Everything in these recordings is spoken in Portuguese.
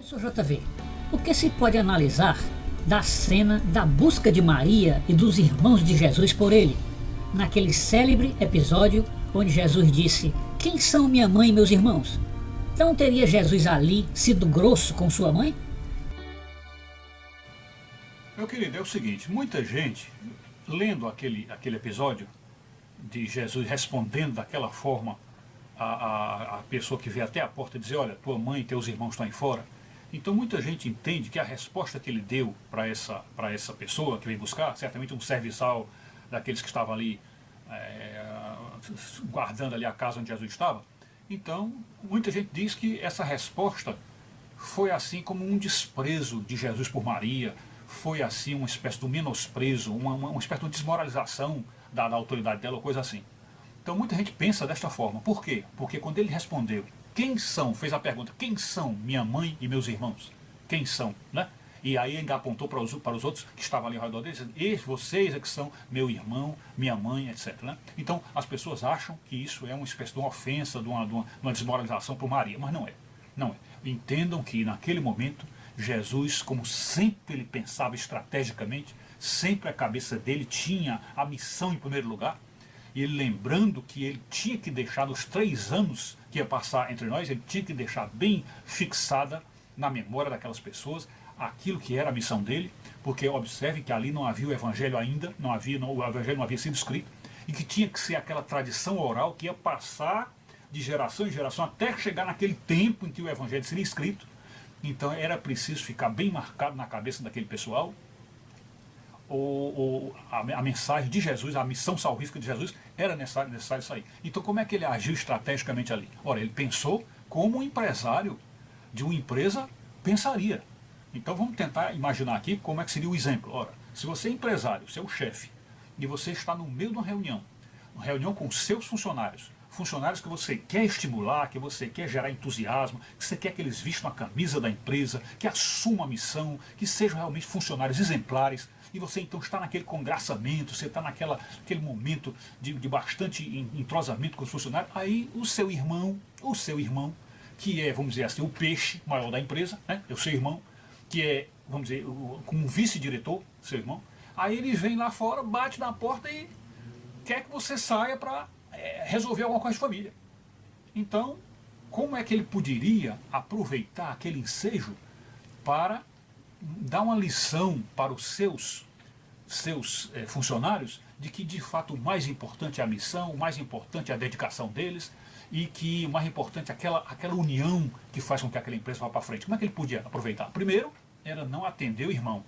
Professor JV, o que se pode analisar da cena da busca de Maria e dos irmãos de Jesus por ele, naquele célebre episódio onde Jesus disse: "Quem são minha mãe e meus irmãos?" Não teria Jesus ali sido grosso com sua mãe? Meu querido, é o seguinte, muita gente, lendo aquele episódio de Jesus respondendo daquela forma a pessoa que veio até a porta e dizer: olha, tua mãe e teus irmãos estão aí fora. Então muita gente entende que a resposta que ele deu para essa pessoa que veio buscar, certamente um serviçal daqueles que estavam ali guardando ali a casa onde Jesus estava. Então muita gente diz que essa resposta foi assim como um desprezo de Jesus por Maria, foi assim uma espécie de menosprezo, uma espécie de desmoralização da autoridade dela, ou coisa assim. Então muita gente pensa desta forma. Por quê? Porque quando ele respondeu, quem são, fez a pergunta, quem são minha mãe e meus irmãos? Quem são? Né? E aí ele apontou para os outros que estavam ali ao redor dele, dizendo: vocês é que são meu irmão, minha mãe, etc. Né? Então as pessoas acham que isso é uma espécie de uma ofensa, de uma desmoralização por Maria, mas não é. Não é. Entendam que naquele momento, Jesus, como sempre ele pensava estrategicamente, sempre a cabeça dele tinha a missão em primeiro lugar, e ele lembrando que ele tinha que deixar nos 3 anos que ia passar entre nós, ele tinha que deixar bem fixada na memória daquelas pessoas aquilo que era a missão dele, porque observe que ali não havia o evangelho ainda, o evangelho não havia sido escrito, e que tinha que ser aquela tradição oral que ia passar de geração em geração até chegar naquele tempo em que o evangelho seria escrito. Então era preciso ficar bem marcado na cabeça daquele pessoal a mensagem de Jesus, a missão salvífica de Jesus, era necessário sair. Então como é que ele agiu estrategicamente ali? Ora, ele pensou como um empresário de uma empresa pensaria. Então vamos tentar imaginar aqui como é que seria o exemplo. Ora, se você é empresário, você é o chefe, e você está no meio de uma reunião com seus funcionários que você quer estimular, que você quer gerar entusiasmo, que você quer que eles vistam a camisa da empresa, que assumam a missão, que sejam realmente funcionários exemplares, e você então está naquele congraçamento, você está naquele momento de bastante entrosamento com os funcionários, aí o seu irmão, que é, vamos dizer assim, o peixe maior da empresa, né? É o seu irmão, que é, vamos dizer, como vice-diretor, seu irmão, aí ele vem lá fora, bate na porta e quer que você saia para resolver alguma coisa de família. Então, como é que ele poderia aproveitar aquele ensejo para dar uma lição para os seus funcionários de que de fato o mais importante é a missão, o mais importante é a dedicação deles, e que o mais importante é aquela união que faz com que aquela empresa vá para frente? Como é que ele podia aproveitar? Primeiro, era não atender o irmão,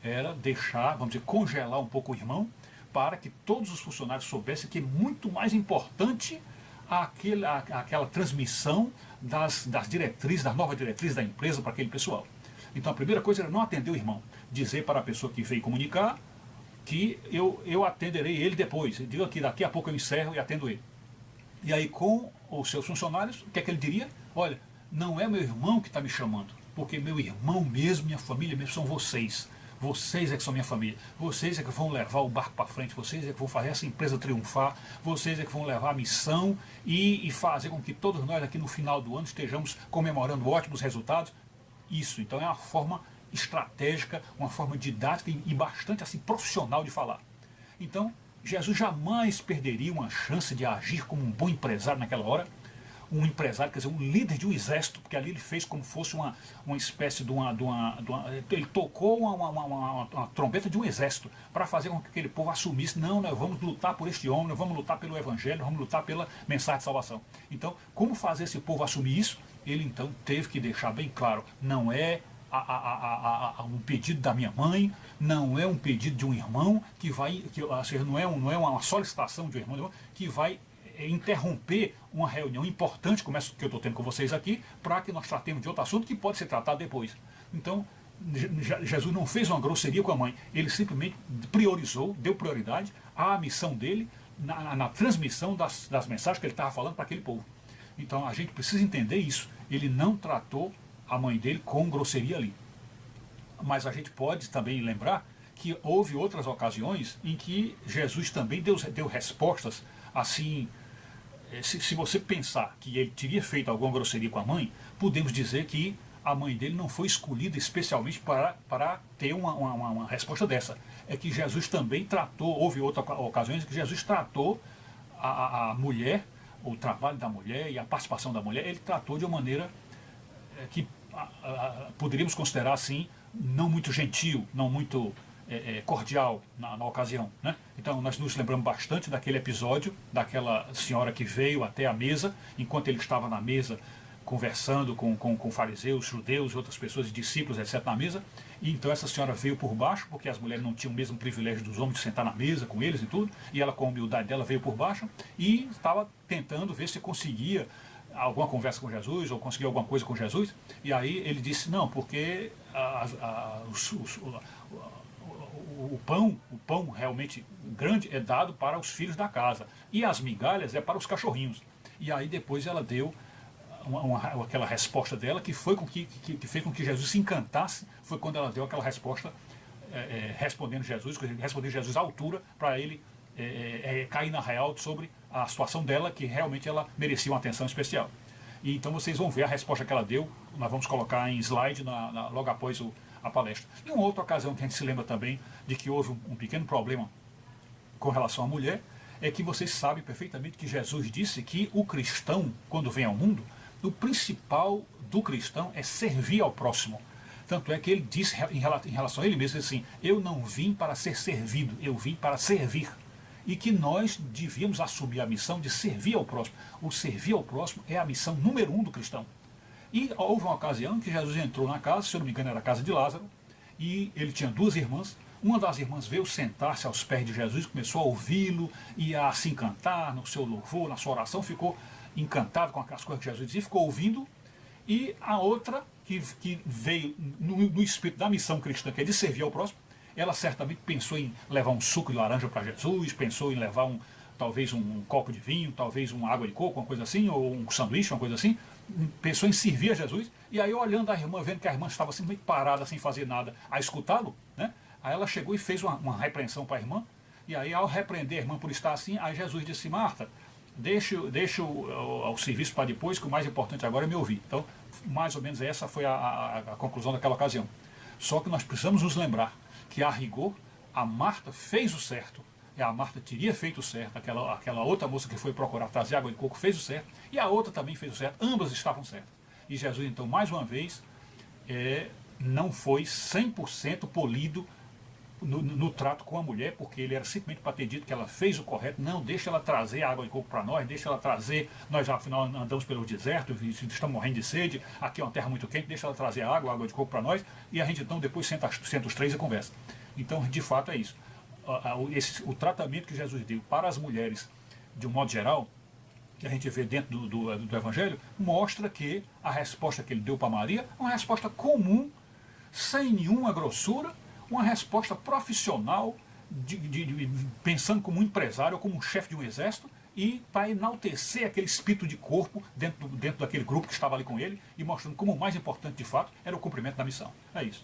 era deixar, vamos dizer, congelar um pouco o irmão, para que todos os funcionários soubessem que é muito mais importante aquela transmissão das diretrizes, das novas diretrizes da empresa para aquele pessoal. Então a primeira coisa era não atender o irmão, dizer para a pessoa que veio comunicar que eu atenderei ele depois, eu digo que daqui a pouco eu encerro e atendo ele. E aí com os seus funcionários, o que é que ele diria? Olha, não é meu irmão que está me chamando, porque meu irmão mesmo, minha família mesmo são vocês. Vocês é que são minha família, vocês é que vão levar o barco para frente, vocês é que vão fazer essa empresa triunfar, vocês é que vão levar a missão e fazer com que todos nós aqui no final do ano estejamos comemorando ótimos resultados. Isso, então é uma forma estratégica, uma forma didática e bastante assim profissional de falar. Então, Jesus jamais perderia uma chance de agir como um bom empresário naquela hora, um empresário, quer dizer, um líder de um exército, porque ali ele fez como fosse uma espécie de uma ele tocou uma trombeta de um exército, para fazer com que aquele povo assumisse: não, nós vamos lutar por este homem, nós vamos lutar pelo evangelho, nós vamos lutar pela mensagem de salvação. Então, como fazer esse povo assumir isso? Ele então teve que deixar bem claro: não é um pedido da minha mãe, não é um pedido de um irmão, ou seja, não é uma solicitação de um irmão que vai interromper uma reunião importante como essa que eu estou tendo com vocês aqui, para que nós tratemos de outro assunto que pode ser tratado depois. Então, Jesus não fez uma grosseria com a mãe, ele simplesmente priorizou, deu prioridade à missão dele na transmissão das mensagens que ele estava falando para aquele povo. Então a gente precisa entender isso, ele não tratou a mãe dele com grosseria ali. Mas a gente pode também lembrar que houve outras ocasiões em que Jesus também deu respostas assim. Se você pensar que ele teria feito alguma grosseria com a mãe, podemos dizer que a mãe dele não foi escolhida especialmente para ter uma resposta dessa. É que Jesus também tratou, houve outras ocasiões que Jesus tratou a mulher, o trabalho da mulher e a participação da mulher, ele tratou de uma maneira que poderíamos considerar assim, não muito gentil, não muito cordial na ocasião, né? Então nós nos lembramos bastante daquele episódio, daquela senhora que veio até a mesa, enquanto ele estava na mesa, conversando com fariseus, judeus, outras pessoas, discípulos, etc. na mesa, e então essa senhora veio por baixo, porque as mulheres não tinham o mesmo privilégio dos homens de sentar na mesa com eles e tudo, e ela com a humildade dela veio por baixo, e estava tentando ver se conseguia alguma conversa com Jesus, ou conseguia alguma coisa com Jesus, e aí ele disse, não, porque o pão realmente grande é dado para os filhos da casa, e as migalhas é para os cachorrinhos. E aí depois ela deu aquela resposta dela, que foi que fez com que Jesus se encantasse, foi quando ela deu aquela resposta, respondendo Jesus à altura, para ele cair na real sobre a situação dela, que realmente ela merecia uma atenção especial. E então vocês vão ver a resposta que ela deu, nós vamos colocar em slide logo após a palestra. E uma outra ocasião que a gente se lembra também de que houve um pequeno problema com relação à mulher, é que vocês sabem perfeitamente que Jesus disse que o cristão, quando vem ao mundo, o principal do cristão é servir ao próximo. Tanto é que ele disse em relação a ele mesmo assim, eu não vim para ser servido, eu vim para servir. E que nós devíamos assumir a missão de servir ao próximo. O servir ao próximo é a missão número 1 do cristão. E houve uma ocasião que Jesus entrou na casa, se eu não me engano era a casa de Lázaro, e ele tinha 2 irmãs. Uma das irmãs veio sentar-se aos pés de Jesus, começou a ouvi-lo e a se encantar no seu louvor, na sua oração, ficou encantado com as coisas que Jesus dizia, ficou ouvindo. E a outra, que veio no espírito da missão cristã, que é de servir ao próximo, ela certamente pensou em levar um suco de laranja para Jesus, pensou em levar talvez um copo de vinho, talvez uma água de coco, uma coisa assim, ou um sanduíche, uma coisa assim, pensou em servir a Jesus, e aí olhando a irmã, vendo que a irmã estava assim meio parada, sem fazer nada, a escutá-lo, né? Aí ela chegou e fez uma repreensão para a irmã, e aí ao repreender a irmã por estar assim, aí Jesus disse, Marta, deixa o serviço para depois, que o mais importante agora é me ouvir. Então, mais ou menos essa foi a conclusão daquela ocasião. Só que nós precisamos nos lembrar que, a rigor, a Marta fez o certo, e a Marta teria feito o certo, aquela outra moça que foi procurar trazer água de coco fez o certo, e a outra também fez o certo, ambas estavam certas. E Jesus, então, mais uma vez, não foi 100% polido no trato com a mulher, porque ele era simplesmente para ter dito que ela fez o correto, não, deixa ela trazer água de coco para nós, deixa ela trazer, nós afinal andamos pelo deserto, estamos morrendo de sede, aqui é uma terra muito quente, deixa ela trazer água de coco para nós, e a gente então depois senta os 3 e conversa. Então, de fato, é isso. O tratamento que Jesus deu para as mulheres, de um modo geral, que a gente vê dentro do Evangelho, mostra que a resposta que ele deu para Maria é uma resposta comum, sem nenhuma grossura, uma resposta profissional, pensando como um empresário ou como um chefe de um exército, e para enaltecer aquele espírito de corpo dentro daquele grupo que estava ali com ele, e mostrando como o mais importante de fato era o cumprimento da missão. É isso.